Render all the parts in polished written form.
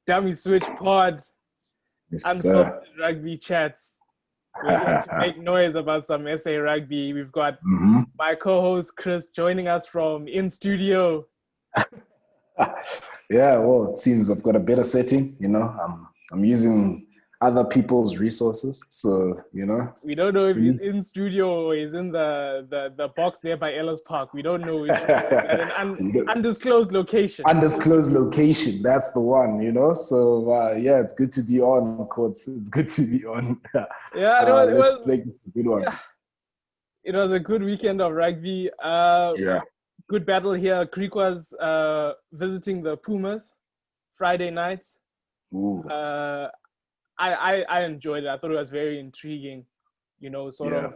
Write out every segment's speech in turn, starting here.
Dummy Switch Pod, Yes, sir. unfiltered rugby chats. We're here to make noise about some SA rugby. We've got hmm my co-host Chris joining us from in studio. Yeah, well, it seems I've got a better setting. I'm using other people's resources, so We don't know if we he's need. in studio or he's in the box there by Ellis Park. We don't know which one. He's at an undisclosed location. Undisclosed location. That's the one. So yeah, it's good to be on, courts. It's good to be on. Yeah, Let's make this a good one. it was a good weekend of rugby. Yeah. Good battle here. Creek was visiting the Pumas Friday night. Ooh. I enjoyed it. I thought it was very intriguing. Sort Yeah.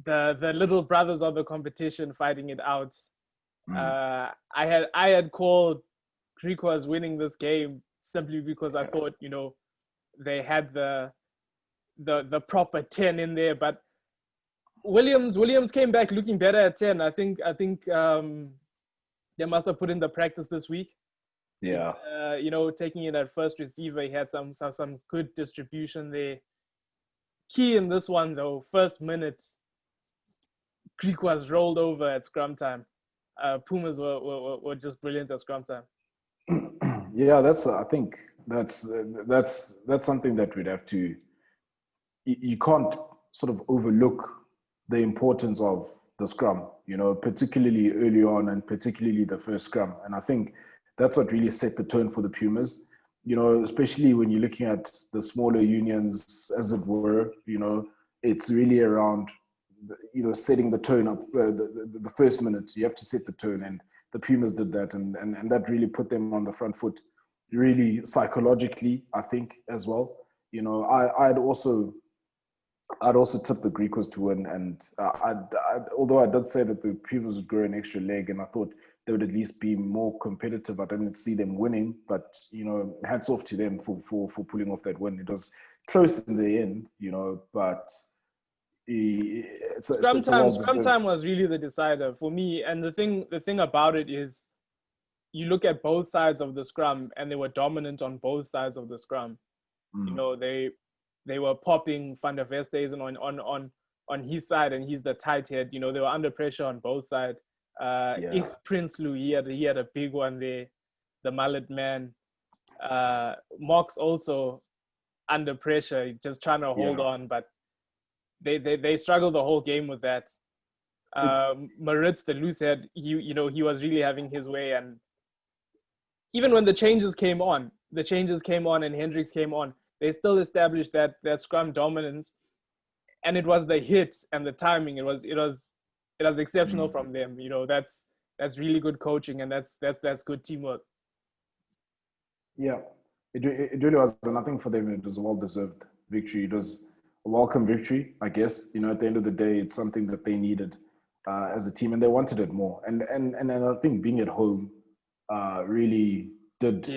of the little brothers of the competition fighting it out. I had called Creek was winning this game simply because I thought they had the proper 10 in there, but Williams came back looking better at 10. I think they must have put in the practice this week. Yeah. Taking it at first receiver, he had some good distribution there. Key in this one though, first minute, Greek was rolled over at scrum time. Pumas were just brilliant at scrum time. Yeah, I think that's something that we'd have to. You can't sort of overlook the importance of the scrum, particularly early on and particularly the first scrum. And I think that's what really set the tone for the Pumas, especially when you're looking at the smaller unions, as it were, it's really around, setting the tone up. The first minute, you have to set the tone. And the Pumas did that. And that really put them on the front foot, really psychologically, I think, as well. I'd also tip the Griquas to win, and although I did say that the Pumas would grow an extra leg, and I thought they would at least be more competitive. I didn't see them winning, but hats off to them for pulling off that win. It was close in the end, but it's a well Scrum deserved. time was really the decider for me. And the thing about it is, you look at both sides of the scrum, and they were dominant on both sides of the scrum. They were popping Van der Vestes on his side, and he's the tight head. They were under pressure on both sides. Ich Prinsloo, he had a big one there. The mullet man. Mox also under pressure, just trying to hold on, but they struggled the whole game with that. Maritz, the loose head, he was really having his way, and even when the changes came on and Hendricks came on, they still established that scrum dominance, and it was the hit and the timing. It was exceptional from them. That's really good coaching, and that's good teamwork. Yeah, it really was, and I think for them it was a well-deserved victory. It was a welcome victory, I guess. At the end of the day, it's something that they needed as a team, and they wanted it more. And I think being at home really did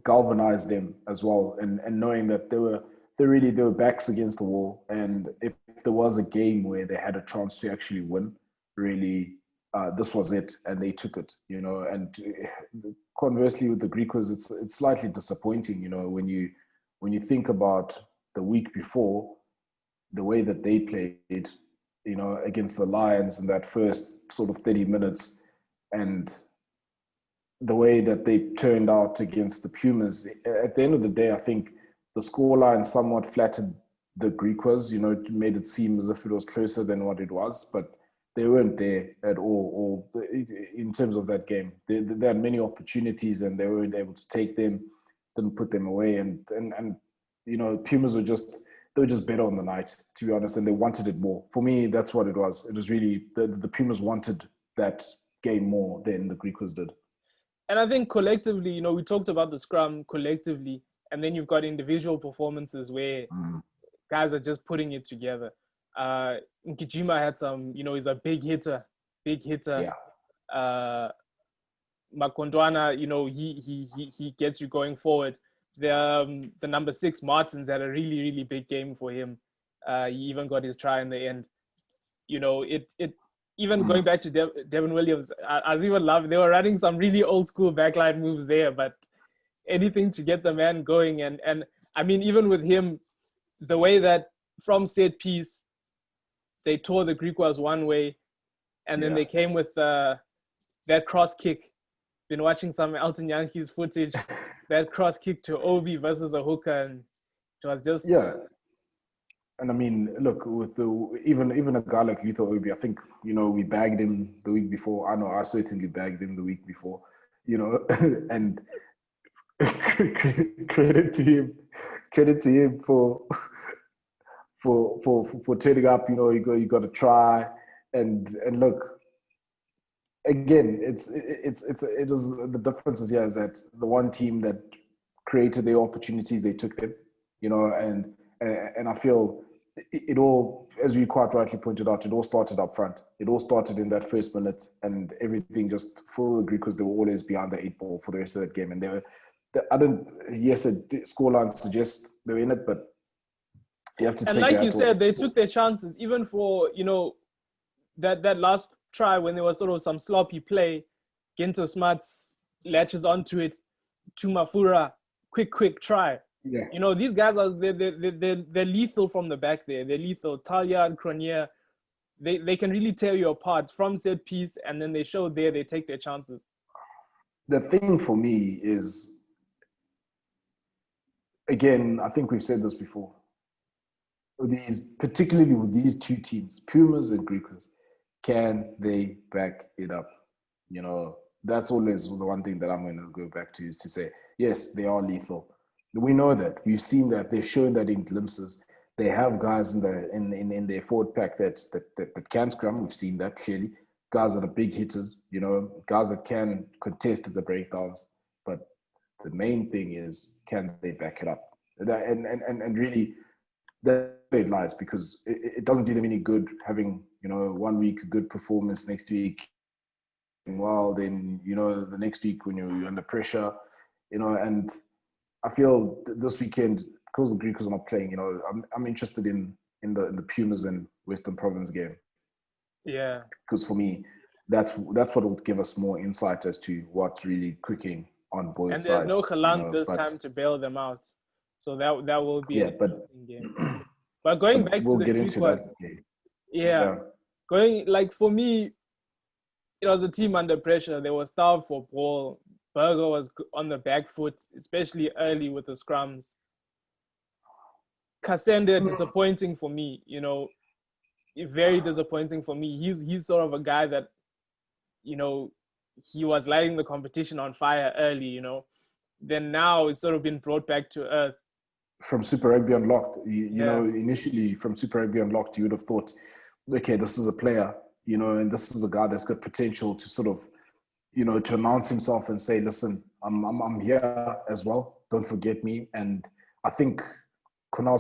galvanize them as well, and knowing that they were backs against the wall, and if there was a game where they had a chance to actually win, really this was it, and they took it. And conversely with the Griquas, it's slightly disappointing. When you think about the week before, the way that they played, against the Lions in that first sort of 30 minutes, and the way that they turned out against the Pumas. At the end of the day, I think the scoreline somewhat flattered the Griquas. It made it seem as if it was closer than what it was, but they weren't there at all. Or in terms of that game, they had many opportunities and they weren't able to take them, didn't put them away, and Pumas were just better on the night, to be honest, and they wanted it more. For me, that's what it was. It was really the Pumas wanted that game more than the Griquas did. And I think collectively, we talked about the scrum collectively, and then you've got individual performances where guys are just putting it together. Nkijima had some, he's a big hitter. Yeah. Makondwana, he gets you going forward. The number 6 Martins had a really, really big game for him. He even got his try in the end. even going back to Devin Williams, I was even loving. They were running some really old school backline moves there, but anything to get the man going. And I mean, even with him, the way that from set piece they tore the Griquas one way, and then they came with that cross kick. Been watching some Elton Yankees footage, that cross kick to Obi versus a hooker, and it was just And I mean, look, with even a guy like Lethal Obi, I think we bagged him the week before. I know I certainly bagged him the week before, and credit to him for turning up. You got to try and look. Again, it was the differences here is that the one team that created their opportunities, they took them, and I feel it all, as you quite rightly pointed out, it all started up front. It all started in that first minute, and everything just full agree because they were always behind the 8 ball for the rest of that game, and yes, the scoreline suggests they were in it, but you have to take. And like you said, they took their chances, even for that last try when there was sort of some sloppy play. Gento Smarts latches onto it. Tumafura, quick try. Yeah. These guys they're lethal from the back there. They're lethal. Talia and Cronier, they can really tear you apart from set piece, and then they show there they take their chances. The thing for me is, again, I think we've said this before. Particularly with these two teams, Pumas and Griquas, can they back it up? That's always the one thing that I'm going to go back to, is to say, yes, they are lethal. We know that. We've seen that. They've shown that in glimpses. They have guys in their forward pack that can scrum. We've seen that clearly. Guys that are big hitters, guys that can contest at the breakdowns. But the main thing is, can they back it up? And really, that's where it lies, because it doesn't do them any good having 1 week a good performance, next week then the next week when you're under pressure, and I feel this weekend, because the Griquas are not playing, I'm interested in the Pumas and Western Province game. Yeah, because for me, that's what would give us more insight as to what's really cooking on both sides. And there's no Galant this time to bail them out, so that will be an interesting game. But going back to the Griquas, going, like, for me, it was a team under pressure. They were starved for ball. Berger was on the back foot, especially early with the scrums. Kasende, disappointing for me, very disappointing for me. He's sort of a guy that, he was lighting the competition on fire early, Then now it's sort of been brought back to earth. From Super Rugby Unlocked, initially from Super Rugby Unlocked, you would have thought, okay, this is a player, and this is a guy that's got potential to sort of, to announce himself and say, listen, I'm here as well. Don't forget me. And I think Kunal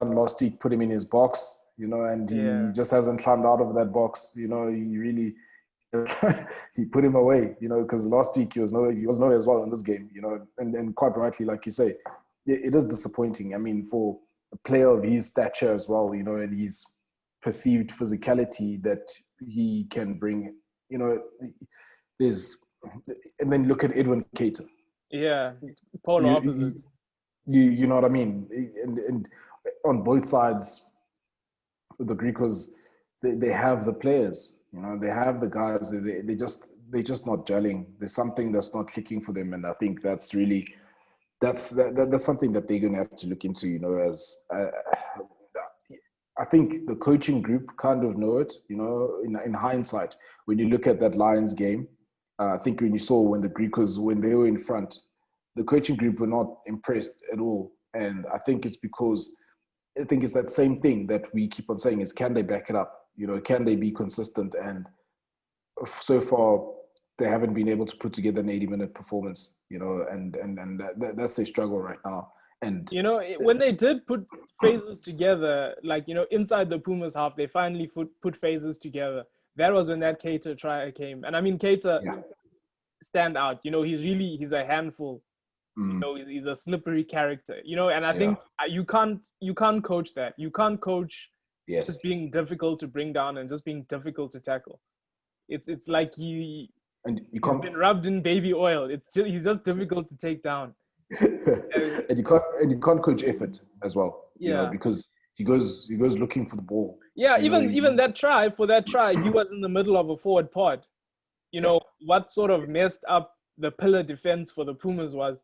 last week put him in his box, and he just hasn't climbed out of that box. He really he put him away, because last week he was nowhere as well in this game, and quite rightly, like you say, it is disappointing. I mean, for a player of his stature as well, and his perceived physicality that he can bring, there's, and then look at Edwin Cater. Yeah, polar opposites. You know what I mean? And on both sides, the Griquas, they have the players, they have the guys. They're just not gelling. There's something that's not clicking for them, and I think that's really that's something that they're going to have to look into. As I think the coaching group kind of know it. In hindsight, when you look at that Lions game, I think when you saw when the Griquas, when they were in front, the coaching group were not impressed at all. And I think it's because it's that same thing that we keep on saying is, can they back it up? Can they be consistent? And so far, they haven't been able to put together an 80-minute performance, and that's their struggle right now. And when they did put phases together, like, inside the Pumas half, they finally put phases together. That was when that Cater try came. And I mean, Cater stand out. He's a handful. He's a slippery character. And I think you can't coach that. You can't coach Yes. just being difficult to bring down and just being difficult to tackle. It's like And you he's can't been rubbed in baby oil. He's just difficult to take down. and you can't coach effort as well, Yeah. because he goes looking for the ball. Yeah, even that try, he was in the middle of a forward pod. Yeah, What sort of messed up the pillar defense for the Pumas was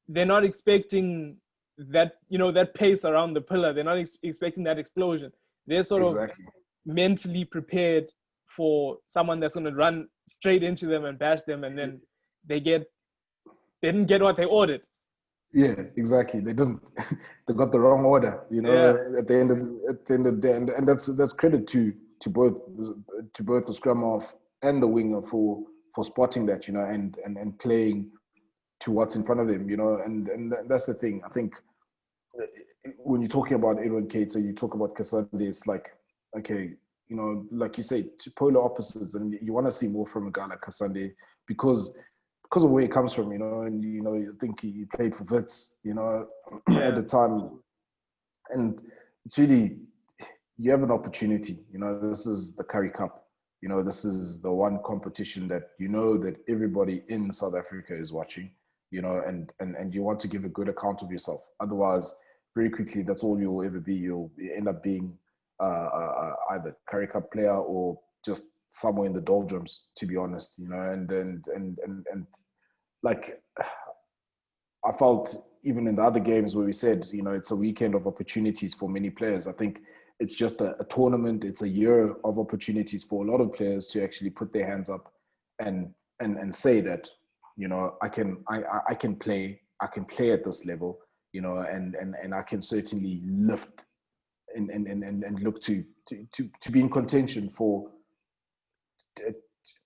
they're not expecting that, that pace around the pillar. They're not expecting that explosion. They're sort of exactly. mentally prepared for someone that's going to run straight into them and bash them, and then they didn't get what they ordered. Yeah, exactly. They didn't. They got the wrong order. Yeah, At the end of the day, and that's credit to both the scrum half and the winger for spotting that, and playing to what's in front of them, and that's the thing. I think when you're talking about Edwin Cater, you talk about Kasande, it's like, okay, like you say, two polar opposites, and you want to see more from a guy like Kasande because of where he comes from, and you think he played for Wits, at yeah. the time, and it's really, you have an opportunity. This is the Currie Cup. This is the one competition that that everybody in South Africa is watching. And you want to give a good account of yourself. Otherwise, very quickly, that's all you'll ever be. You'll end up being either Currie Cup player or just somewhere in the doldrums, to be honest. And like, I felt even in the other games where we said, it's a weekend of opportunities for many players. I think it's just a tournament. It's a year of opportunities for a lot of players to actually put their hands up and say that, I can play at this level, and I can certainly lift and look to be in contention for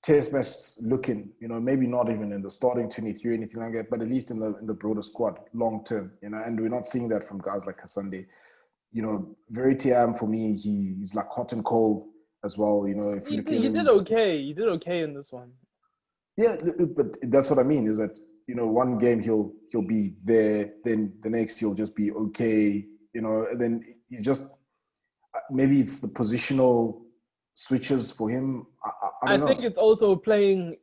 test matches, looking, maybe not even in the starting 23 or anything like that, but at least in the broader squad long term, and we're not seeing that from guys like Kasande. Very TM for me, he's like hot and cold as well. If you look at He did him, okay. He did okay in this one. yeah, but that's what I mean, is that, one game he'll be there, then the next he'll just be okay, and then he's just, maybe it's the positional switches for him. I I don't think know. it's also playing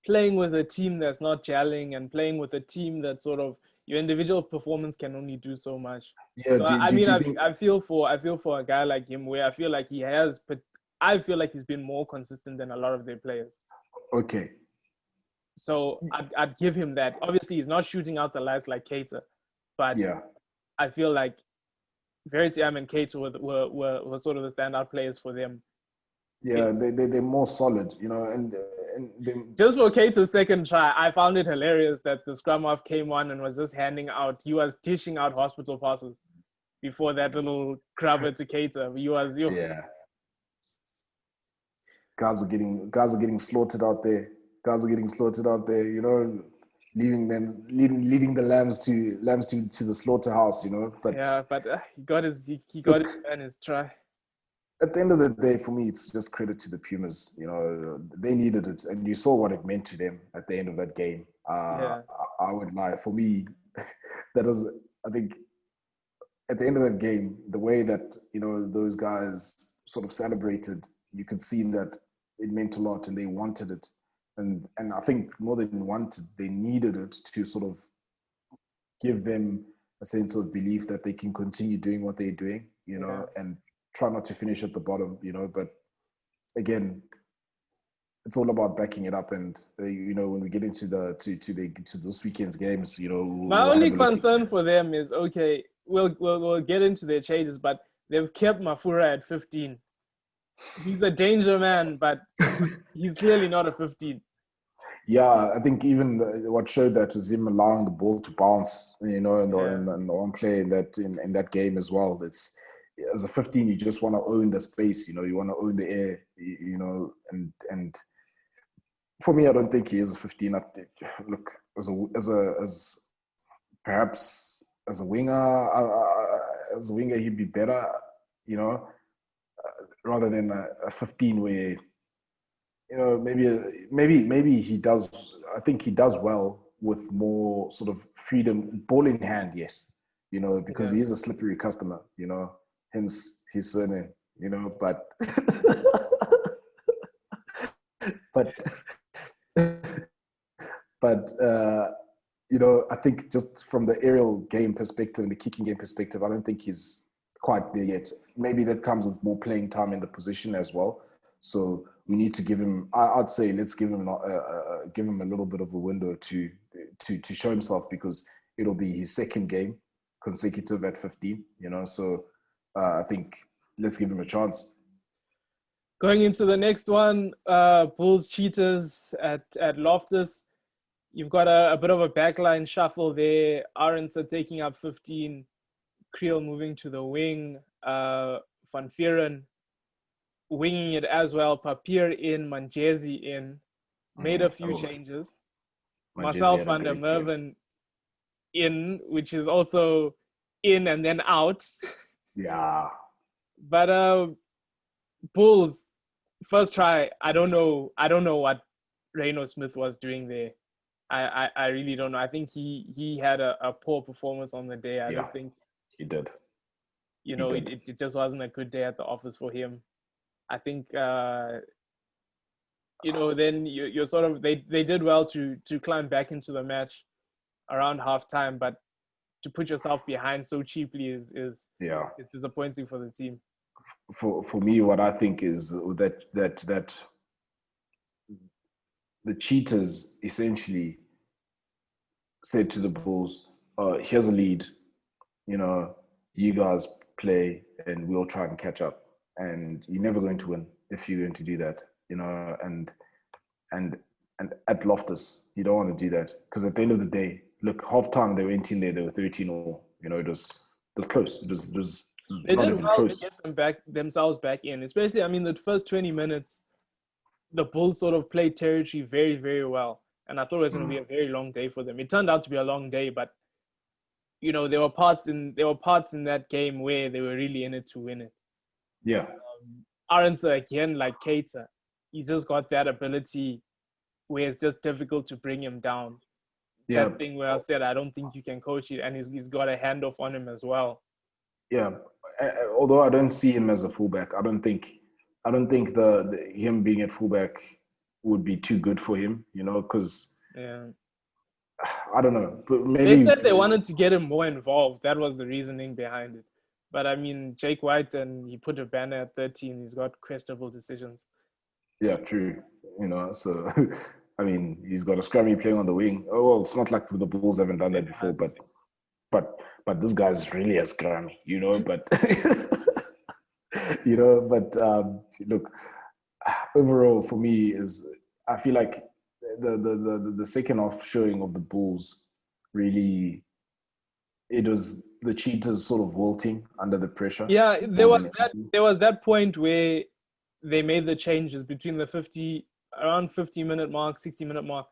with a team that's not gelling, and playing with a team that sort of, your individual performance can only do so much. Yeah, So do you think? I feel for a guy like him, where I feel like I feel like he's been more consistent than a lot of their players. Okay. So I'd give him that. Obviously, he's not shooting out the lights like Cater, but Yeah. I feel like Veritiam and Cater were sort of the standout players for them. Yeah, they're more solid, and Just for Cater's second try, I found it hilarious that the scrum half came on and was just he was dishing out hospital passes before that little grabber to Cater. yeah, guys are getting slaughtered out there. Guys are getting slaughtered out there, leading the lambs to the slaughterhouse, But Yeah, but he got his look, man his try. at the end of the day, for me, it's just credit to the Pumas. They needed it, and you saw what it meant to them at the end of that game. Yeah, I would lie. For me, that was, I think, at the end of that game, the way that those guys sort of celebrated, you could see that it meant a lot, and they wanted it, and I think more than wanted, they needed it to sort of give them a sense of belief that they can continue doing what they're doing, yeah. and try not to finish at the bottom, But again, it's all about backing it up, and when we get into to this weekend's games, My we'll only have a look. concern for them is, okay, we'll get into their changes, but they've kept Mafura at 15. He's a danger man, but he's clearly not a 15. Yeah, I think even what showed that was him allowing the ball to bounce, in Yeah, the one play in that game as well. It's, as a 15, you just want to own the space, you want to own the air, and for me, I don't think he is a 15. I think, look, as perhaps as a winger, he'd be better, rather than a 15 where maybe he does. I think he does well with more sort of freedom, ball in hand. Yes, because yeah. he is a slippery customer. Hence his surname. you know, but but but you know, I think just from the aerial game perspective and the kicking game perspective, I don't think he's quite there yet. Maybe that comes with more playing time in the position as well. So we need to give him. I'd say let's give him a little bit of a window to show himself, because it'll be his second game consecutive at 15. You know, so I think let's give him a chance. Going into the next one, Bulls Cheetahs at Loftus. You've got a bit of a backline shuffle there. Aronson taking up 15, Creel moving to the wing, Van Vieren winging it as well, Papier in, Manjesi in, made a few changes. Marcel van der Merven in, which is also in and then out. Yeah. But Bulls, first try, I don't know what Reno Smith was doing there. I really don't know. I think he had a poor performance on the day. I just think he did. You know, it just wasn't a good day at the office for him. I think you know, then you're sort of they did well to climb back into the match around halftime, but to put yourself behind so cheaply is disappointing for the team. For me, what I think is that the Cheetahs essentially said to the Bulls, here's a lead, you know, you guys play and we'll try and catch up. And you're never going to win if you're going to do that, you know, and at Loftus, you don't want to do that, because at the end of the day, look, half time they went in there, they were 13-all, you know, it was close. It was they not did even well close. to get themselves back in, especially, I mean, the first 20 minutes, the Bulls sort of played territory very, very well. And I thought it was going to be a very long day for them. It turned out to be a long day, but you know, there were parts in that game where they were really in it to win it. Yeah. Aronson, again, like Keita, he's just got that ability where it's just difficult to bring him down. Yeah. That thing where I said, I don't think you can coach it, and he's got a handoff on him as well. Yeah. Although I don't see him as a fullback, I don't think the him being at fullback would be too good for him, you know, because I don't know. But maybe they said they wanted to get him more involved. That was the reasoning behind it. But I mean, Jake White, and he put a banner at 13. He's got questionable decisions. Yeah, true. You know, so I mean, he's got a scrummy playing on the wing. Oh well, it's not like the Bulls haven't done that before, but this guy's really a scrummy, you know. But you know, but look, overall for me is I feel like the second half showing of the Bulls really, it was the Cheetahs sort of wilting under the pressure. Yeah, there was that point where they made the changes between the around 50-minute mark, 60-minute mark.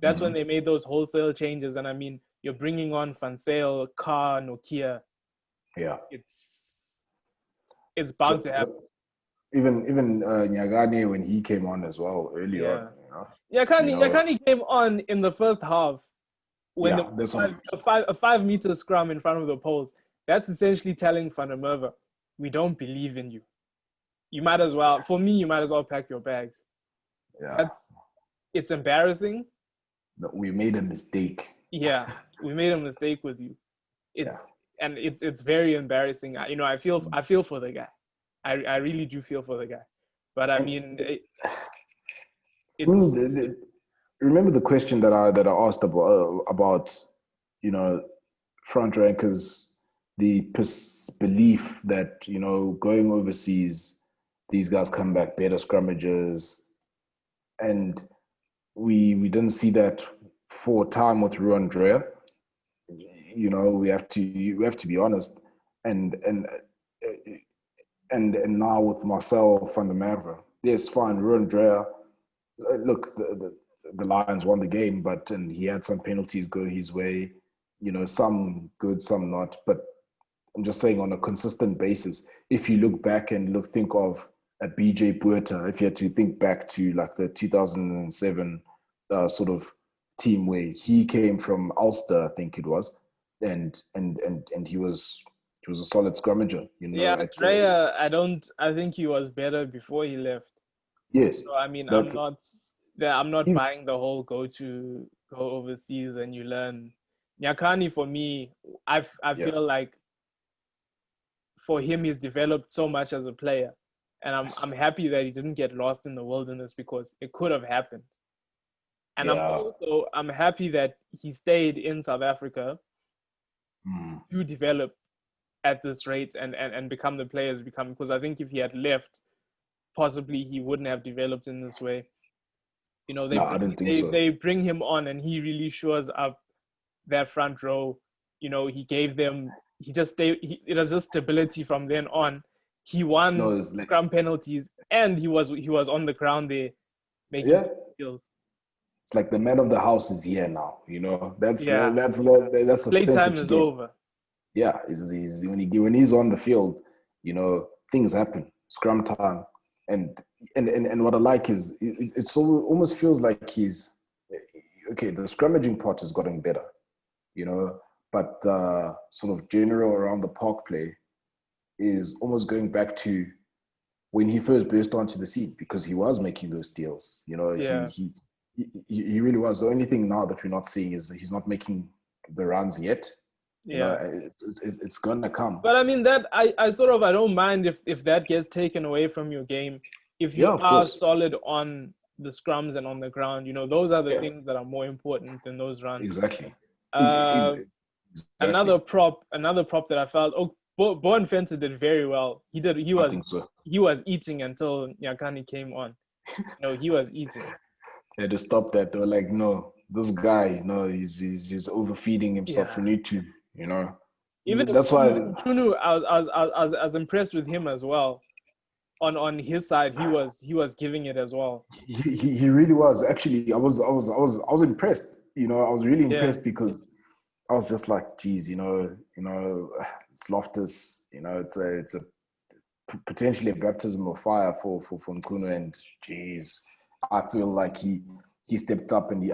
That's when they made those wholesale changes. And I mean, you're bringing on Van Sale, Carr, Nokia. Yeah, it's bound to happen. Even Nyagane, when he came on as well earlier on. Nyagane came on in the first half when a 5-meter scrum in front of the poles. That's essentially telling Van der Merwe, we don't believe in you. You might as well pack your bags. Yeah. It's embarrassing. We made a mistake. Yeah, we made a mistake with you. It's very embarrassing. You know, I feel for the guy. I really do feel for the guy. But I mean, remember the question that I asked about you know, front rankers, the belief that, you know, going overseas, these guys come back better scrummagers, and we didn't see that for a time with Ruan Drea. You know, we have to be honest, and now with Marcel van der Merwe, yes, fine, Ruan Drea. Look, the Lions won the game, and he had some penalties go his way. You know, some good, some not. But I'm just saying, on a consistent basis, if you look back and think of a BJ Buerta, if you had to think back to like the 2007 sort of team where he came from Ulster, I think it was, and he was He was a solid scrummager, you know. Yeah, Drea, I think he was better before he left. Yes, So I mean, that's I'm not even buying the whole go overseas and you learn. Nyakani for me, I yeah, feel like for him he's developed so much as a player, and I'm happy that he didn't get lost in the wilderness because it could have happened. And yeah, I'm happy that he stayed in South Africa mm, to develop at this rate and become the player he's become. Because I think if he had left, possibly he wouldn't have developed in this way. You know, no, I don't think so. they bring him on and he really shores up that front row. You know, he gave them he just stayed it was just stability from then on. He No, won it's like, scrum penalties and he was on the ground there making yeah, some skills. it's like the man of the house is here now. You know, Yeah. that's the sense Playtime that you is get. over. Yeah, he's when he's on the field, you know, things happen. Scrum time, and and what I like is it almost feels like he's okay. The scrummaging part has gotten better, you know, but the sort of general around the park play is almost going back to when he first burst onto the scene because he was making those deals. You know, Yeah. he really was. The only thing now that we're not seeing is he's not making the runs yet. You know, Yeah. it's gonna come. But I mean that I don't mind if that gets taken away from your game. If Yeah, you of are course. solid on the scrums and on the ground, you know, those are the Yeah, things that are more important than those runs. exactly. Uh, Exactly. another prop that I felt. Oh, Bowen Fencer did very well. I think so. He was eating until Nyakani came on. You know, he was eating. They had to stop that. They were like, no, this guy, no, he's overfeeding himself. Yeah. We need to, you know. Even That's why Chunu, I was impressed with him as well. On his side, he was giving it as well. he really was. Actually, I was impressed. You know, I was really Yeah, impressed because I was just like, geez, it's Loftus. You know, it's a potentially a baptism of fire for Mkuno, and geez, I feel like he stepped up, and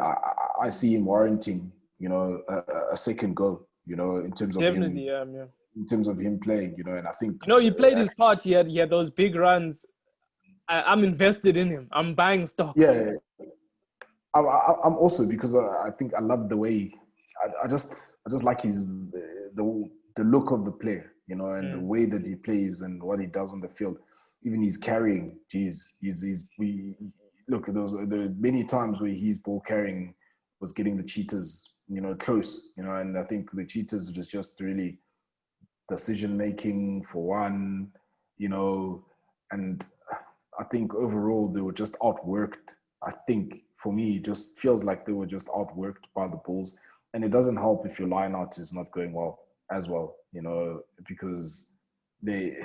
I see him warranting, you know, a second go, you know, definitely. Yeah, yeah. in terms of him playing, you know, and I think You know, he played his part. He had those big runs. I'm invested in him. I'm buying stocks. yeah, I'm also because I think I love the way I just like his the look of the player, you know, and the Mm, way that he plays and what he does on the field. Even his carrying, geez, we look. There were many times where his ball carrying was getting the cheaters, you know, close, you know, and I think the cheaters just really decision making for one, you know, and I think overall they were just outworked. I think for me, it just feels like they were just outworked by the Bulls, and it doesn't help if your line out is not going well as well, you know, because they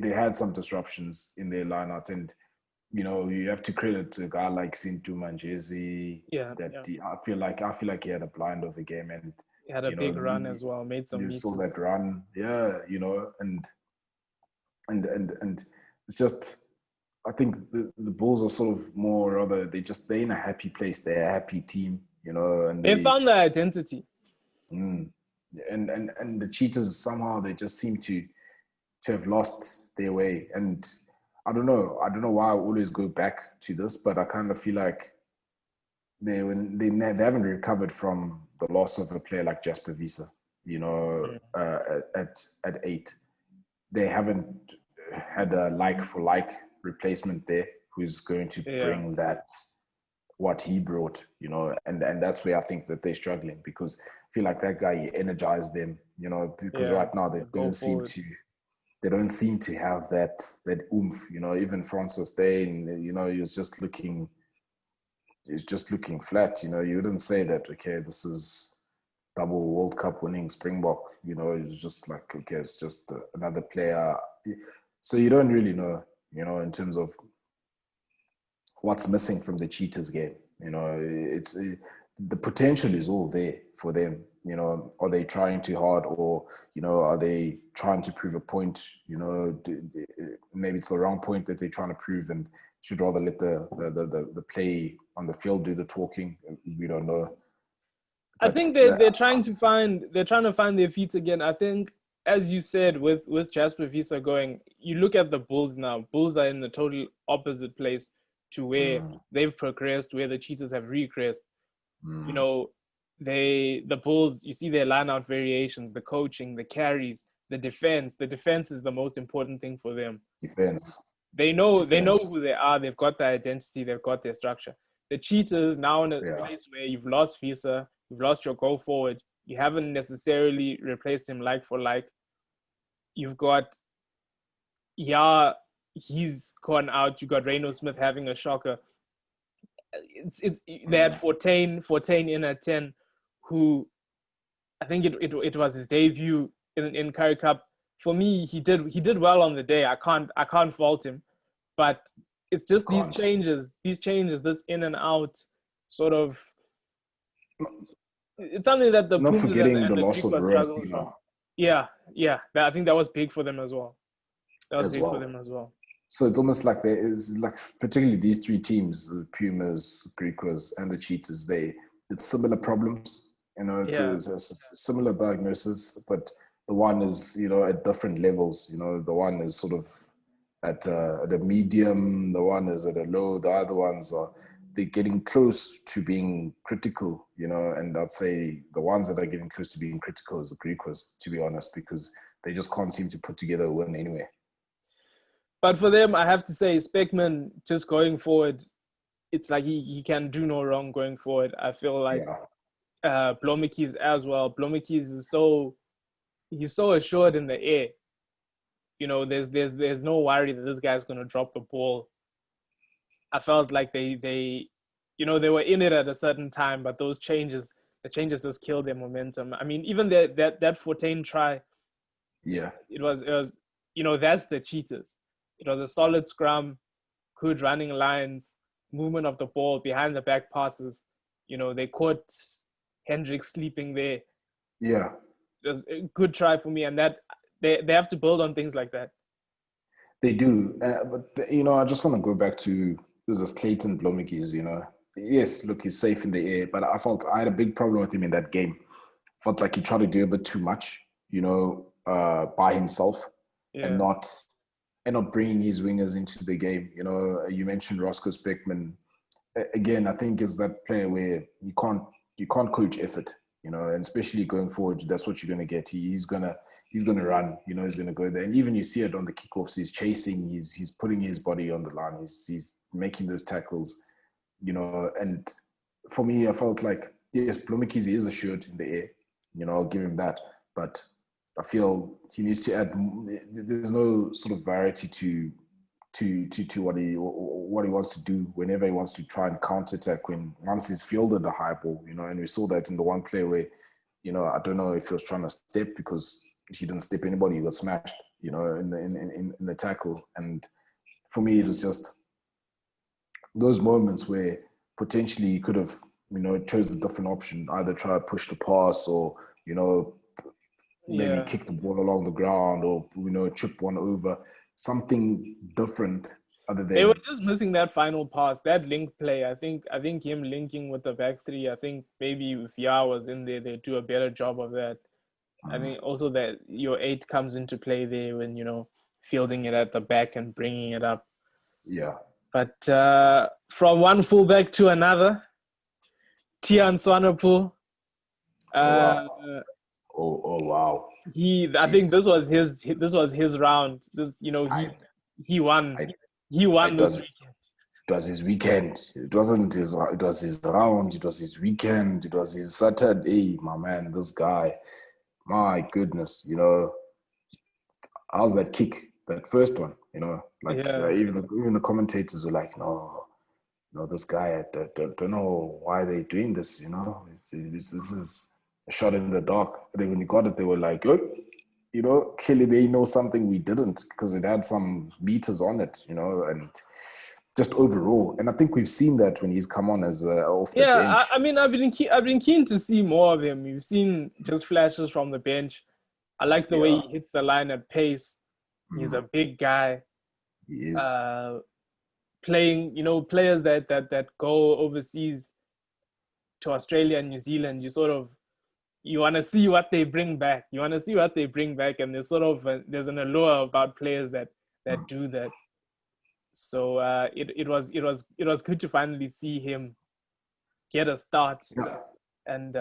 had some disruptions in their line out, and you know you have to credit a guy like Sintu Manjezi yeah, that yeah. I feel like he had a blind of a game, and He had a you know big run as well. Made some you saw that meters. run, yeah, you know, and it's just I think the Bulls are sort of more rather they're in a happy place. They're a happy team, you know, and They found their identity. mm, and the cheaters somehow they just seem to have lost their way. And I don't know why I always go back to this, but I kind of feel like they haven't recovered from the loss of a player like Jasper Visa, you know, Mm, at 8. They haven't had a like for like replacement there who's going to yeah, bring that what he brought, you know, and that's where I think that they're struggling because I feel like that guy he energized them, you know, because yeah. right now To go forward. they don't seem to have that oomph, you know. Even Francis Dane, you know, he was just looking flat, you know. You wouldn't say that okay, this is double World Cup winning Springbok. You know, it's just like okay, it's just another player. So you don't really know, you know, in terms of what's missing from the Cheetahs game. You know, the potential is all there for them. You know, are they trying too hard, or you know, are they trying to prove a point? You know, maybe it's the wrong point that they're trying to prove, and should rather let the play on the field do the talking. We don't know, I but think the, they're trying to find their feet again. I think as you said, with Jasper Visa going, you look at the Bulls now. Bulls are in the total opposite place to where Mm, they've progressed, where the Cheetahs have regressed. You mm. know, the Bulls, you see their lineout variations, the coaching, the carries, the defense. The defense is the most important thing for them. Defense, They know defense. who they are. They've got their identity. They've got their structure. The Cheetahs now in a Yeah, place where you've lost Visa, you've lost your go forward. You haven't necessarily replaced him like for like. You've got, yeah, he's gone out. You got Reno Smith having a shocker. It's they had mm, 14 in at 10, who I think it was his debut in Currie Cup. For me, he did well on the day. I can't fault him, but it's you just can't. these changes, this in and out, sort of. It's something that the Not Pumas forgetting and the the loss of Griquas struggled Reno from. Yeah, yeah. I think that was big for them as well. That was as big for them well. as well. So it's almost like there is like particularly these three teams, the Pumas, Griquas, and the Cheetahs. It's similar problems. You know, Yeah, it's a similar diagnosis, but the one is at different levels. The one is sort of at a medium, the one is at a low, the other ones are they're getting close to being critical. And I'd say the ones that are getting close to being critical is the Griquas, to be honest, because they just can't seem to put together a win anyway. but for them, I have to say, Speckman just going forward, it's like he can do no wrong going forward. I feel like Yeah. Blomikis as well. Blomikis is so assured in the air. There's no worry that this guy's gonna drop the ball. I felt like they were in it at a certain time, but the changes just killed their momentum. I mean, even that 14 try, Yeah. it was that's the Cheetahs. It was a solid scrum, good running lines, movement of the ball behind the back passes. They caught Hendrick sleeping there. Yeah. It was a good try for me, and that they have to build on things like that. They do, but I just want to go back to it was this Clayton Blomikis. Yes, look, he's safe in the air, but I felt I had a big problem with him in that game. Felt like he tried to do a bit too much, by himself, and Yeah, not bringing his wingers into the game. You mentioned Roscoe Speckman. Again, I think is that player where you can't coach effort, and especially going forward, that's what you're going to get. He's gonna run, he's gonna go there, and even you see it on the kickoffs. He's chasing, he's putting his body on the line, he's making those tackles, and for me, I felt like yes, Blumikis is assured in the air, I'll give him that, but I feel he needs to add. There's no sort of variety to what he wants to do whenever he wants to try and counter attack. When once he's fielded a high ball, and we saw that in the one play where, I don't know if he was trying to step because he didn't step anybody, he got smashed, in the tackle. And for me, it was just those moments where potentially he could have, chose a different option, either try to push the pass or, maybe yeah. kick the ball along the ground or, chip one over, something different other They were than, just missing that final pass, that link play. I think him linking with the back three. I think maybe if Yah was in there, they'd do a better job of that. I think also that your eight comes into play there when fielding it at the back and bringing it up. yeah. But from one fullback to another, Tian Swanepoel, Oh, wow. uh, Oh, wow. I think Jeez. this was his round. I, He won. I, He I won this does weekend. it was his weekend. It wasn't his. It was his round. It was his weekend. It was his Saturday. My man, this guy. My goodness, how's that kick? That first one, like Yeah, even the commentators were like, no, no, this guy. I don't know why they're doing this. This is a shot in the dark. And then when he got it, they were like, oh, clearly they know something we didn't because it had some meters on it, and just overall. And I think we've seen that when he's come on as off the yeah. I, bench. I mean, I've been keen to see more of him. You've seen just flashes from the bench. I like the way Yeah, he hits the line at pace. He's a big guy. he is. Uh, Playing, players that go overseas to Australia and New Zealand, you sort of you want to see what they bring back. You want to see what they bring back, and there's sort of there's an allure about players that do that. So it was good to finally see him get a start, Yeah. and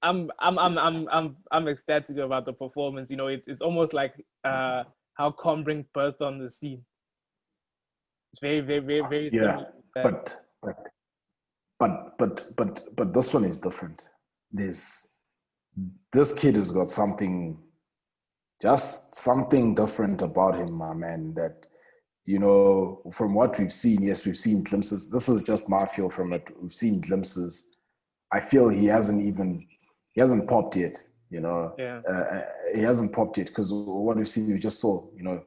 I'm ecstatic about the performance. You know, it's almost like how Combrink burst on the scene. It's very Yeah. similar to that. But this one is different. There's this kid has got something, just something different about him, my man. That, you know, from what we've seen, yes, we've seen glimpses. This is just my feel from it. We've seen glimpses. I feel he hasn't popped yet. You know, Yeah. he hasn't popped yet because what we've seen, we just saw. You know,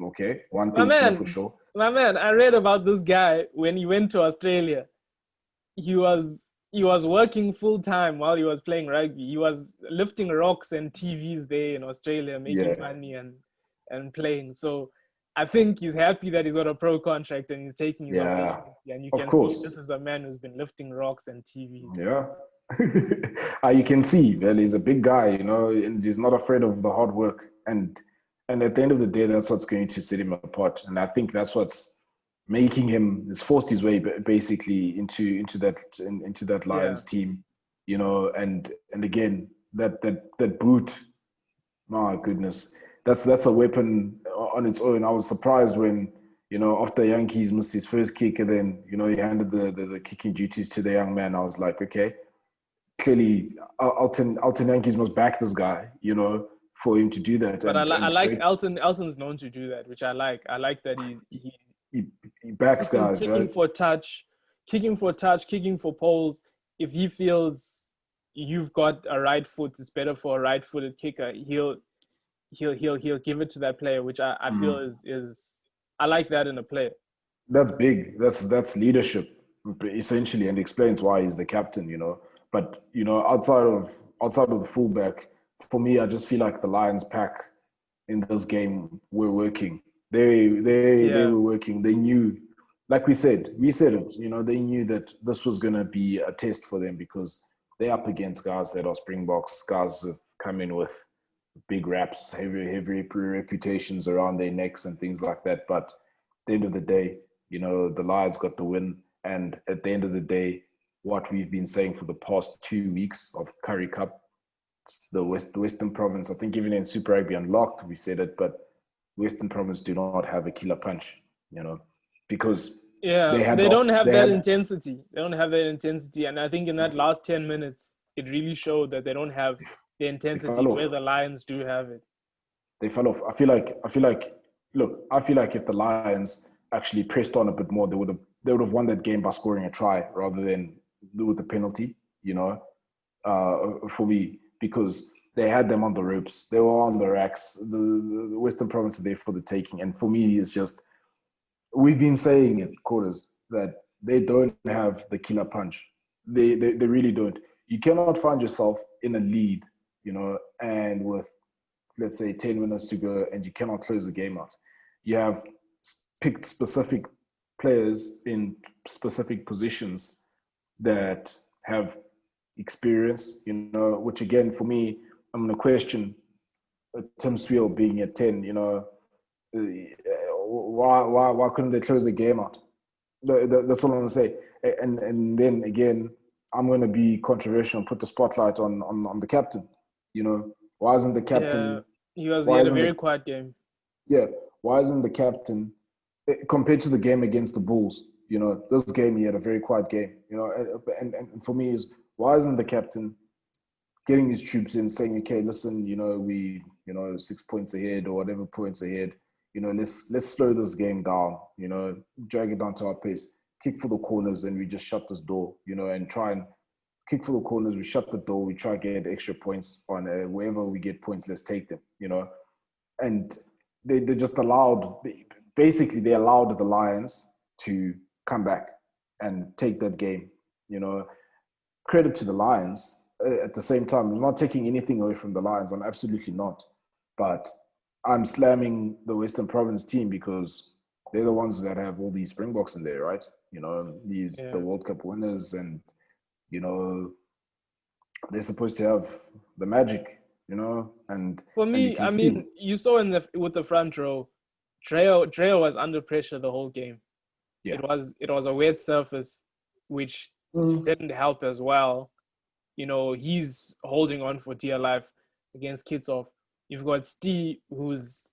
okay, one My thing we know for man, sure. my man, I read about this guy when he went to Australia. He was working full time while he was playing rugby. He was lifting rocks and TVs there in Australia, making Yeah, money and playing. So I think he's happy that he's got a pro contract and he's taking his yeah, opportunity. And you of can see course. this is a man who's been lifting rocks and TVs. Yeah. You can see, well, he's a big guy, you know, and he's not afraid of the hard work. And at the end of the day, that's what's going to set him apart. And I think that's what's making him, has forced his way basically into that Yeah. Lions team, you know. And again, that boot, my goodness, that's a weapon on its own. I was surprised when, you know, after Yankees missed his first kick, and then, you know, he handed the kicking duties to the young man. I was like, okay, clearly Alton Yankees must back this guy, you know, for him to do that. But I And like straight, Elton. Elton's known to do that, which I like. I like that he he, he backs kicking guys, kicking right? for touch, kicking for poles. If he feels you've got a right foot, it's better for a right-footed kicker. He'll give it to that player, which I feel Mm. is I like that in a player. That's big. That's leadership essentially, and explains why he's the captain, you know. But, you know, outside of the fullback, for me, I just feel like the Lions pack in this game were working. They Yeah, were working. They knew, like we said it. You know, they knew that this was gonna be a test for them because they're up against guys that are Springboks, guys that come in with big raps, heavy reputations around their necks and things like that. But at the end of the day, you know, the Lions got the win. And at the end of the day, what we've been saying for the past 2 weeks of Currie Cup, the Western Province, I think even in Super Rugby Unlocked, we said it, but Western Province do not have a killer punch, you know, because yeah. they had They don't have they that had intensity. They don't have that intensity, and I think in that last 10 minutes, it really showed that they don't have the they intensity fell where off. the Lions do have it. They fell off. Look, I feel like if the Lions actually pressed on a bit more, they would have won that game by scoring a try rather than with the penalty. You know, for me, because they had them on the ropes, they were on the racks. The Western Province are there for the taking, and for me, it's just we've been saying it, quarters, that they don't have the killer punch. They really don't. You cannot find yourself in a lead, you know, and with, let's say, 10 minutes to go, and you cannot close the game out. You have picked specific players in specific positions that have experience, you know, which again, for me, I'm going to question Tim Sweel being at 10, you know, why couldn't they close the game out? That's all I'm going to say. And then again, I'm going to be controversial and put the spotlight on the captain. You know, why isn't the Yeah, captain he why had a isn't very the quiet game. yeah, why isn't the captain compared to the game against the Bulls? You know, this game he had a very quiet game. You know, and for me is why isn't the captain getting his troops in, saying, okay, listen, you know, we, you know, 6 points ahead or whatever points ahead. You know, let's slow this game down. You know, drag it down to our pace, kick for the corners, and we just shut this door. You know, and try and kick for the corners. We shut the door. We try to get extra points on wherever we get points. Let's take them. You know, and they just allowed, basically they allowed the Lions to come back and take that game. You know, credit to the Lions. At the same time, I'm not taking anything away from the Lions. I'm absolutely not. But I'm slamming the Western Province team because they're the ones that have all these Springboks in there, right? You know, these the Yeah, World Cup winners, and, you know, they're supposed to have the magic, For and you me, can I see. mean, you saw with the front row, Dreo was under pressure the whole game. Yeah. It was a wet surface, which Mm. didn't help as well. He's holding on for dear life against Kitsov. You've got Steve, who's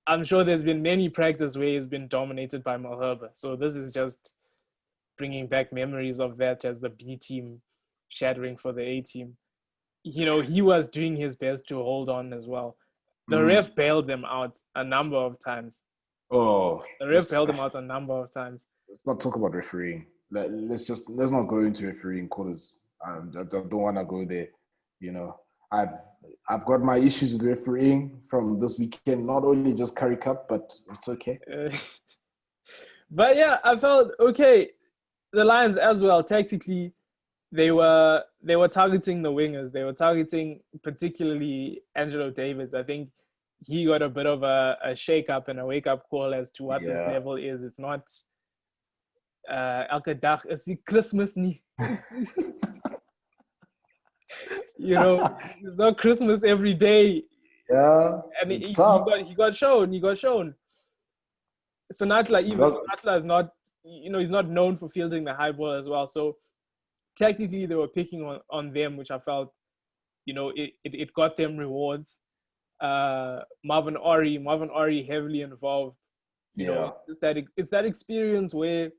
I'm sure there's been many practice where he's been dominated by Malherbe. So this is just bringing back memories of that as the B team shattering for the A team. He was doing his best to hold on as well. The Mm. ref bailed them out a number of times. Oh, The ref bailed them out a number of times. let's not talk about refereeing. Let's not go into refereeing quarters. I don't want to go there. You know, I've I've got my issues with refereeing from this weekend. Not only just Currie Cup, but it's okay. Uh, but yeah, I felt okay. The Lions as well, tactically, they were targeting the wingers. They were targeting particularly Angelo Davis. I think he got a bit of a shake up and a wake up call as to what this Yeah. level is. It's not elke dag is die Christmas nie. It's not Christmas every day. Yeah, And it's he tough. got he got shown. He got shown. Because Sonatla is not, he's not known for fielding the high ball as well. So technically they were picking on them, which I felt, it got them rewards. Marvin Ori heavily involved. yeah, It's that experience where,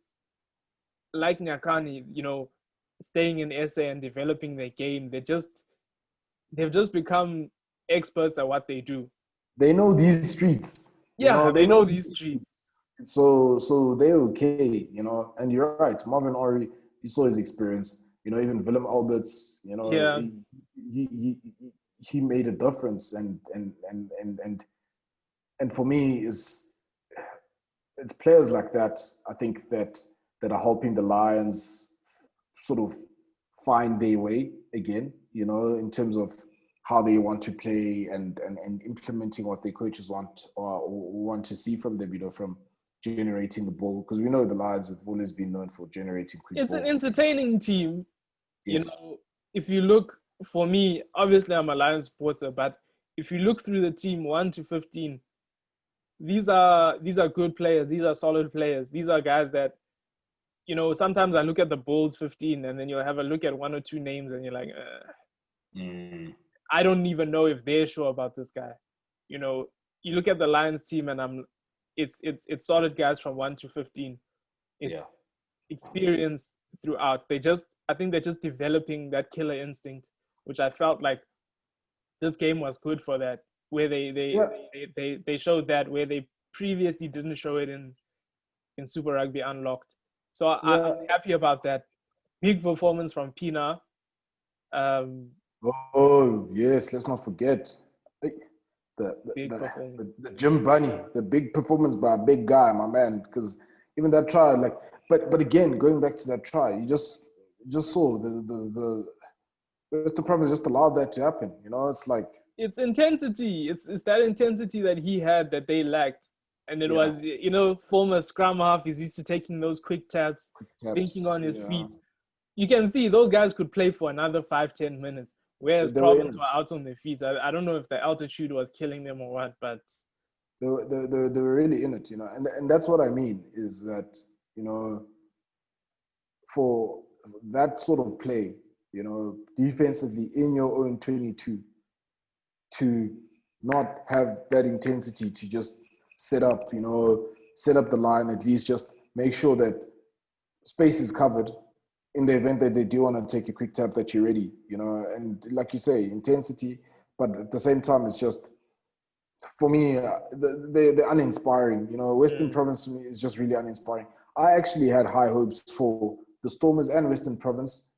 like Nyakani, staying in SA and developing their game, they've just become experts at what they do. they know these streets. Yeah, They they know know these these streets. streets. So they're okay. And you're right. Marvin Ori, you saw his experience. Even Willem Alberts. Yeah, He made a difference. And for me, it's players like that. I think that are helping the Lions sort of find their way again. In terms of how they want to play and implementing what their coaches want or want to see from them. From generating the ball, because we know the Lions have always been known for generating quick it's an ball. entertaining team. You Yes. know, if you look, for me, obviously I'm a Lions supporter, but if you look through the team 1 to 15, these are good players. These are solid players. These are guys that, sometimes I look at the Bulls 15 and then you'll have a look at one or two names and you're like, Mm. I don't even know if they're sure about this guy. You look at the Lions team and it's solid guys from 1 to 15. Yeah. It's experience throughout. I think they're just developing that killer instinct, which I felt like this game was good for that, where Yeah. they showed that where they previously didn't show it in Super Rugby Unlocked. So I'm Yeah. happy about that. Big performance from Pina. Um, Oh yes, let's not forget the the big the, performance. the Jim Bunny, the big performance by a big guy, my man. Because even that try, but again, going back to that try, you just saw the problem just allowed that to happen. It's like, It's intensity. It's that intensity that he had that they lacked. And it yeah, was, former scrum half. He's used to taking those quick taps, quick thinking taps. on his Yeah, feet. You can see those guys could play for another 5-10 minutes, whereas they were in Province it. were out on their feet. I don't know if the altitude was killing them or what, but They were really in it. And that's what I mean is that you know for that sort of play, defensively in your own 22, to not have that intensity to just set up the line, at least just make sure that space is covered in the event that they do want to take a quick tap, that you're ready, and like you say, intensity, but at the same time, it's just, for me, they're uninspiring. Western Province to me is just really uninspiring. I actually had high hopes for the Stormers and Western Province,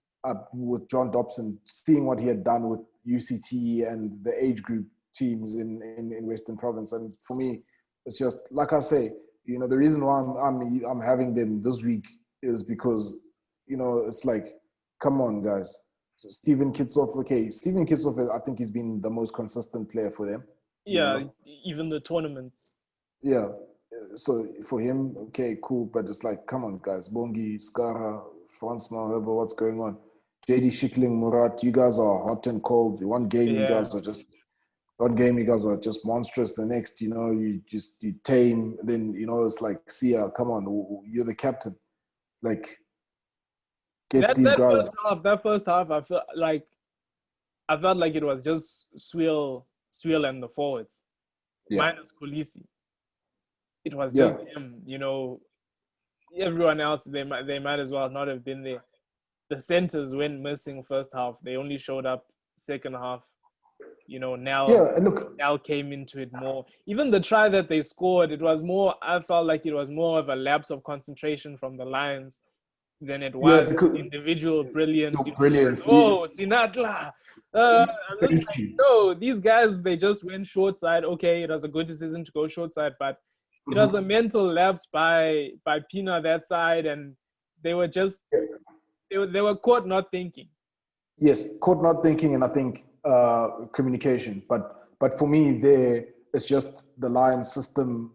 with John Dobson, seeing what he had done with UCT and the age group teams in Western Province. And for me, it's just like I say, the reason why I'm having them this week is because it's like, come on, guys. So Stephen Kitsoff, okay, Stephen Kitsoff, I think he's been the most consistent player for them. you yeah, know even the tournament. yeah. So for him, okay, cool, but it's like, come on, guys, Bongi, Skara, Franz Malherbe, what's going on? JD Schickling, Murat, you guys are hot and cold. Yeah. One game you guys are just monstrous. The next, you tame. Then it's like, see ya, come on, you're the captain. Like, get That these that first guys. half, I felt like it was just Swiel and the forwards, Yeah, minus Kulisi. It was yeah, just them, everyone else they might as well not have been there. The centers went missing first half. They only showed up second half. Nell yeah. And look, Nell came into it more. Even the try that they scored, it was more. I felt like it was more of a lapse of concentration from the Lions than it yeah, was because individual brilliance. your brilliance. Oh, Sinatla. I'm just Thank like, you. no, these guys, they just went short side. Okay, it was a good decision to go short side, but it was a mental lapse by Pina that side, and they were just they were caught not thinking. Yes, caught not thinking, and I think communication. But for me, there it's just the Lions system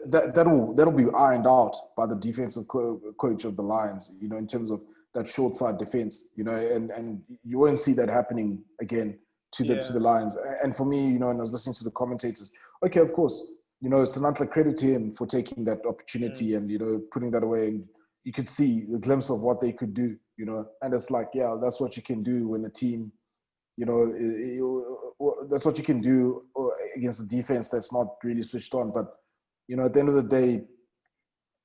that'll be ironed out by the defensive coach of the Lions. In terms of that short side defense. And you won't see that happening again to Yeah, the Lions. And for me, and I was listening to the commentators. Okay, of course, Sanantla, credit to him for taking that opportunity and putting that away. And you could see the glimpse of what they could do. And it's like, yeah, that's what you can do when a team, that's what you can do against a defense that's not really switched on. But at the end of the day,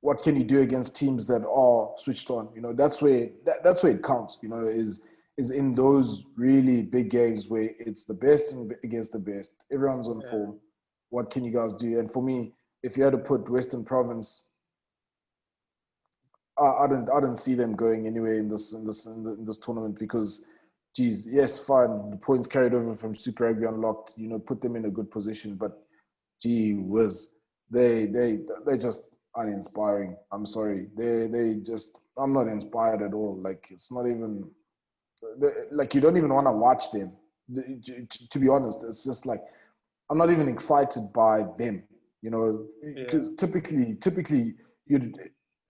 what can you do against teams that are switched on? That's where it counts. Is in those really big games where it's the best against the best. Everyone's on yeah. form. What can you guys do? And for me, if you had to put Western Province, I don't see them going anywhere in this tournament because, geez, yes, fine, the points carried over from Super Rugby Unlocked, put them in a good position, but gee whiz, they just uninspiring. I'm sorry, they just I'm not inspired at all. Like it's not even like you don't even want to watch them. To be honest, it's just like I'm not even excited by them. Yeah. Because typically you'd,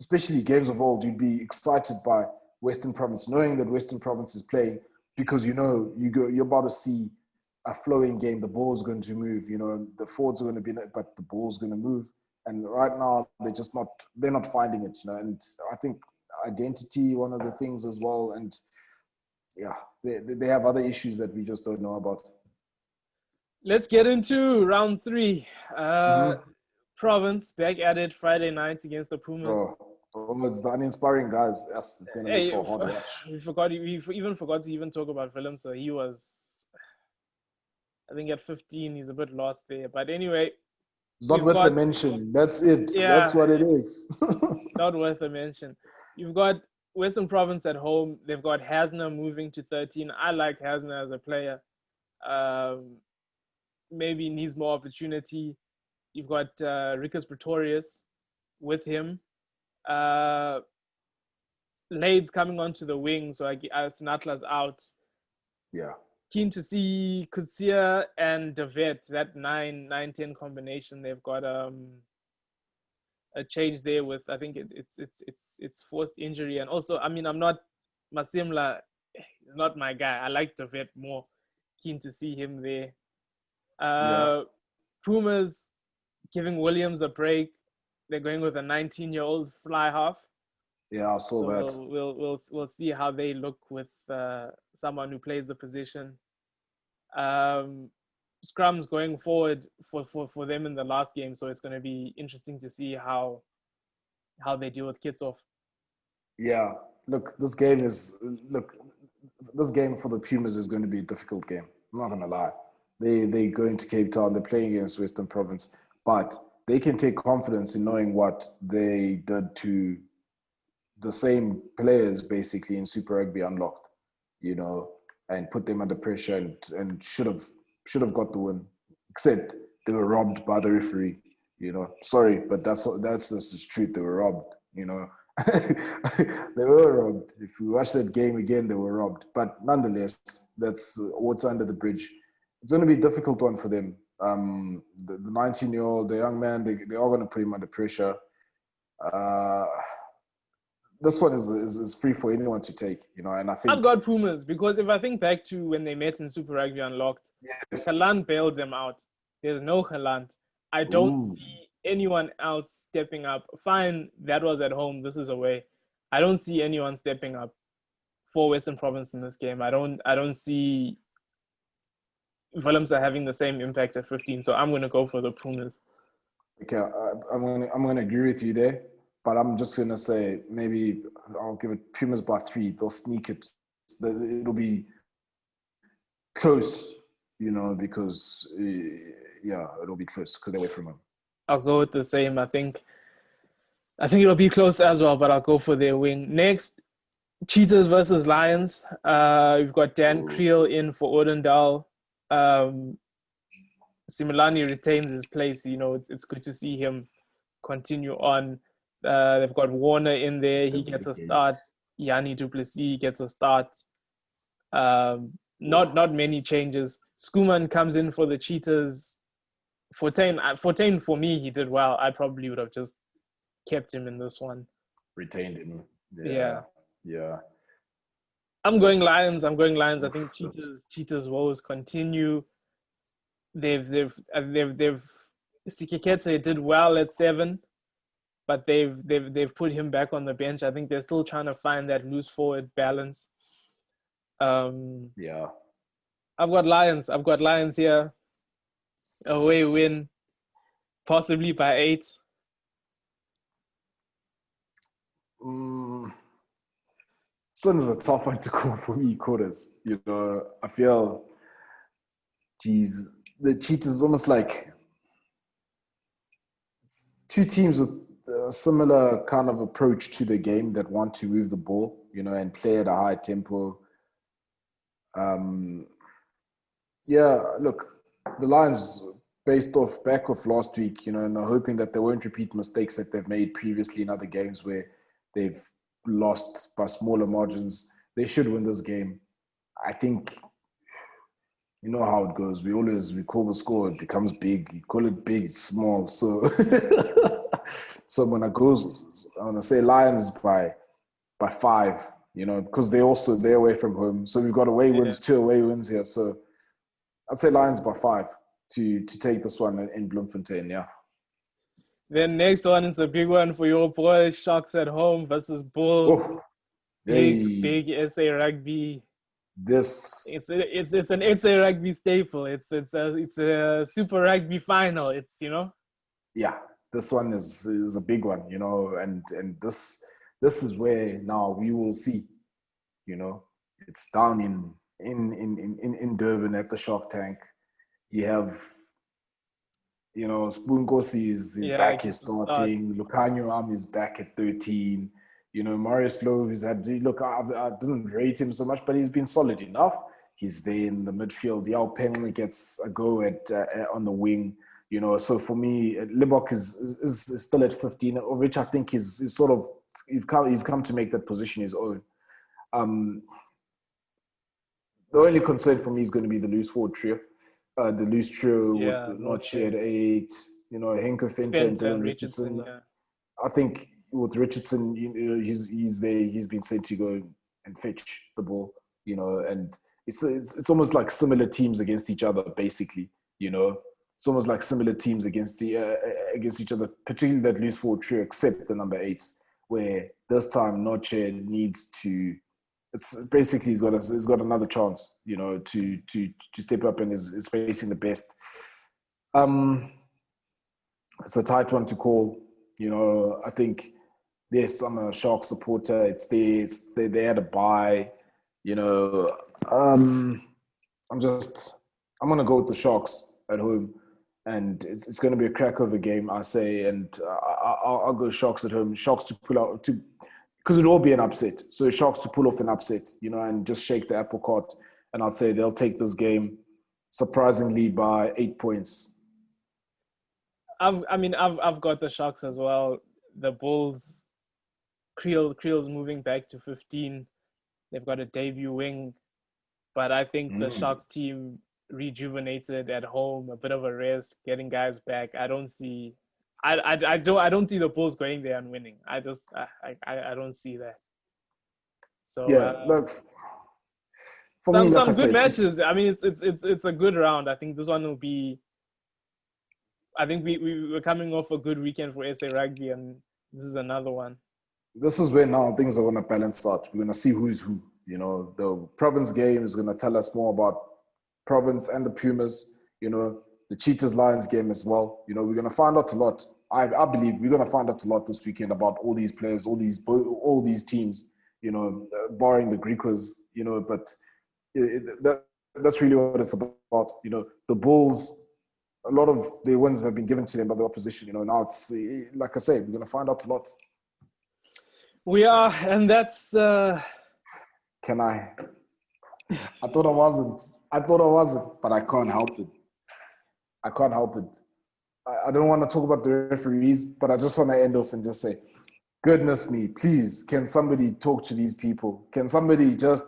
especially games of old, you'd be excited by Western Province, knowing that Western Province is playing because you're about to see a flowing game. The ball's going to move. The forwards are going to be, but the ball's going to move. And right now they're not finding it. And I think identity, one of the things as well. And yeah, they have other issues that we just don't know about. Let's get into round 3. Mm-hmm. Province back at it Friday night against the Pumas. It's the uninspiring guys. Yes, it's going to make Hey, for a hard watch. we even forgot to even talk about Willem. So he was, I think, at 15. He's a bit lost there. But anyway, It's not we've worth a got, mention. That's it. That's yeah, what it is. not worth a mention. You've got Western Province at home. They've got Hasner moving to 13. I like Hasner as a player. Um, Maybe needs more opportunity. You've got Ricus Pretorius with him. Lade's coming onto the wing, so Sinatla's out. Yeah. Keen to see Kutsia and Devet, that 9-10 combination. They've got a change there with, I think it's forced injury, and also I'm not Masimla, not my guy. I like Devet more. Keen to see him there. Yeah. Pumas giving Williams a break. They're going with a 19-year-old fly half. Yeah, I saw that. So we'll see how they look with someone who plays the position. Scrums going forward for them in the last game, so it's going to be interesting to see how they deal with Kitsoff. Yeah. This game for the Pumas is going to be a difficult game. I'm not going to lie. They go into Cape Town. They're playing against Western Province, but they can take confidence in knowing what they did to the same players basically in Super Rugby Unlocked, and put them under pressure and should have got the win. Except they were robbed by the referee. Sorry, but that's the truth. They were robbed. They were robbed. If we watch that game again, they were robbed. But nonetheless, that's water under the bridge. It's going to be a difficult one for them. The 19-year-old, the young man, they are going to put him under pressure. this one is free for anyone to take, you know, and I think I've got Pumas because if I think back to when they met in Super Rugby Unlocked, yes. Galant bailed them out. There's no Galant. I don't Ooh, see anyone else stepping up. Fine, that was at home. This is away. I don't see anyone stepping up for Western Province in this game. I don't see Willems are having the same impact at 15. So I'm gonna go for the Pumas. okay, I'm gonna agree with you there, but I'm just gonna say maybe I'll give it Pumas by 3. They'll sneak it. It'll be close, you know, because yeah, it'll be close because they're away from home. I'll go with the same. I think it'll be close as well, but I'll go for their win. Next, Cheetahs versus Lions. We've got Dan Ooh, Creel in for Odendal. Similani retains his place. You know, it's good to see him continue on. They've got Warner in there. He gets a start. Yanni Duplessis gets a start. Not many changes. Skuman comes in for the Cheetahs. Fortain for me, he did well. I probably would have just kept him in this one. retained him. Yeah. Yeah, yeah. I'm going Lions. I Oof, think that's Cheetahs woes continue. They've Sikikete did well at 7, but they've put him back on the bench. I think they're still trying to find that loose forward balance. yeah. I've got Lions. Here. Away win, possibly by 8. This one is a tough one to call for me, quarters. You know, I feel, geez, the Cheetahs is almost like two teams with a similar kind of approach to the game that want to move the ball, you know, and play at a high tempo. Um, yeah, look, the Lions based off back of last week, you know, and they're hoping that they won't repeat mistakes that they've made previously in other games where they've lost by smaller margins. They should win this game. I think you know how it goes. We call the score, it becomes big. You call it big, small. So so when it goes, I want to say Lions by 5. You know, because they're away from home. So we've got away Yeah. wins, 2 away wins here. So I'd say Lions by 5 to take this one in Bloemfontein. Yeah. Then next one is a big one for your boys. Sharks at home versus Bulls. Oh, Big hey, SA rugby. this, It's an SA rugby staple. It's a super rugby final. yeah, this one is a big one. You know, and this is where now we will see. You know, it's down in Durban at the Shark Tank. You have, you know, Spoon Kosi is Yeah, I back, get he's to start. starting. Lucanio Am is back at 13. You know, Marius Love is had, look, I didn't rate him so much, but he's been solid enough. He's there in the midfield. Yao Peng gets a go at on the wing. You know, so for me, Libok is still at 15, of which I think is sort of he's come to make that position his own. Um, the only concern for me is going to be the loose forward trio. The loose trio with Yeah, not Nochi at sure. 8, you know, Henke Fenter and Fenton, Dylan Richardson, Richardson. yeah. I think with Richardson, you know, he's there. He's been said to go and fetch the ball, you know, and it's almost like similar teams against each other, basically. You know, it's almost like similar teams against each other, particularly that loose forward trio, except the number 8s, where this time Noche needs to. It's basically he's got another chance, you know, to step up and is facing the best. Um, it's a tight one to call. You know, I think yes, I'm a Shark supporter. They had a buy. You know, I'm just I'm gonna go with the Sharks at home, and it's going to be a crack of a game, I say, and I'll go Sharks at home. Sharks to pull out to because it'll all be an upset. So Sharks to pull off an upset, you know, and just shake the apple cart. And I'd say they'll take this game surprisingly by 8 points. I've got the Sharks as well. The Bulls, Creel's moving back to 15. They've got a debut wing, but I think the Mm. Sharks team rejuvenated at home, a bit of a rest, getting guys back. I don't see the Bulls going there and winning. I don't see that. So Yeah, look, for me, like I some say, good matches. I mean, it's a good round. I think this one will be. I think we're coming off a good weekend for SA Rugby, and this is another one. this is where now things are going to balance out. We're going to see who is who. You know, the Province game is going to tell us more about Province and the Pumas. You know, the Cheetahs Lions game as well. You know, we're going to find out a lot. I believe we're going to find out a lot this weekend about all these players, all these teams. You know, barring the Griquas. You know, but that's really what it's about. You know, the Bulls. A lot of the wins have been given to them by the opposition. You know, now it's like I say, we're going to find out a lot. We are, and that's. Can I? I thought I wasn't, but I can't help it. I can't help it. I don't want to talk about the referees, but I just want to end off and just say, goodness me, please, can somebody talk to these people? Can somebody just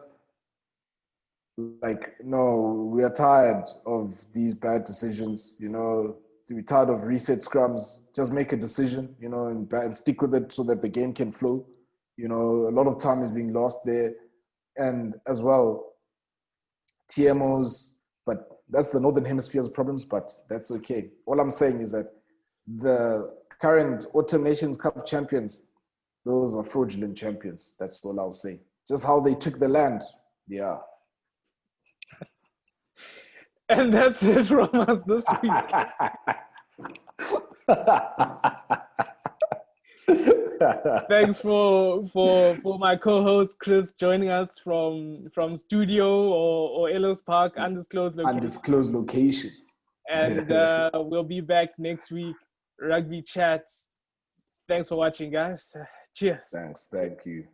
no, we are tired of these bad decisions, you know, we're tired of reset scrums. Just make a decision, you know, and stick with it so that the game can flow. You know, a lot of time is being lost there. And as well, TMOs, but that's the Northern Hemisphere's problems, but that's okay. All I'm saying is that the current Autumn Nations Cup champions, those are fraudulent champions. That's all I'll say. Just how they took the land. Yeah. And that's it from us this week. Thanks for my co-host Chris joining us from studio or Ellis Park, undisclosed location. And we'll be back next week. Rugby chat. Thanks for watching, guys. Cheers. Thanks. Thank you.